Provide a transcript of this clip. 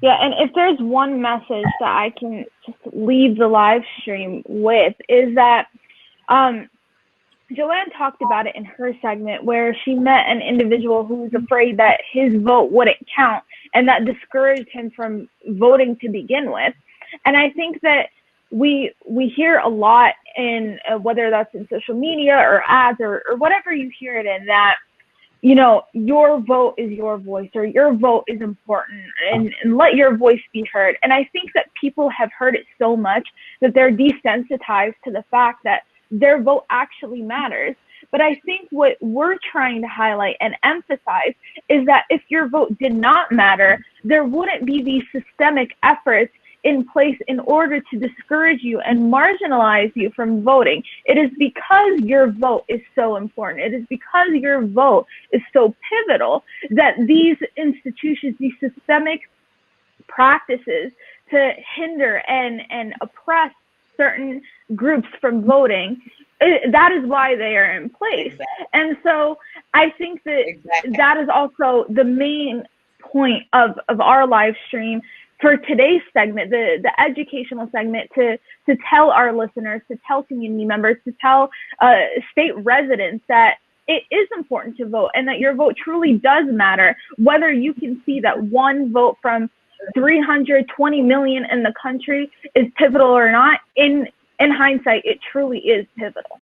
Yeah, and if there's one message that I can just leave the live stream with is that um, Joanne talked about it in her segment where she met an individual who was afraid that his vote wouldn't count and that discouraged him from voting to begin with. And I think that we hear a lot in whether that's in social media or ads or whatever you hear it in, that your vote is your voice, or your vote is important, and let your voice be heard. And I think that people have heard it so much that they're desensitized to the fact that their vote actually matters. But I think what we're trying to highlight and emphasize is that if your vote did not matter, there wouldn't be these systemic efforts in place in order to discourage you and marginalize you from voting. It is because your vote is so important. It is because your vote is so pivotal that these institutions, these systemic practices to hinder and oppress certain groups from voting, that is why they are in place. Exactly. And so I think that that is also the main point of our live stream for today's segment, the educational segment, to tell our listeners, to tell community members, to tell state residents that it is important to vote and that your vote truly does matter, whether you can see that one vote from 320 million in the country is pivotal or not. In hindsight, it truly is pivotal.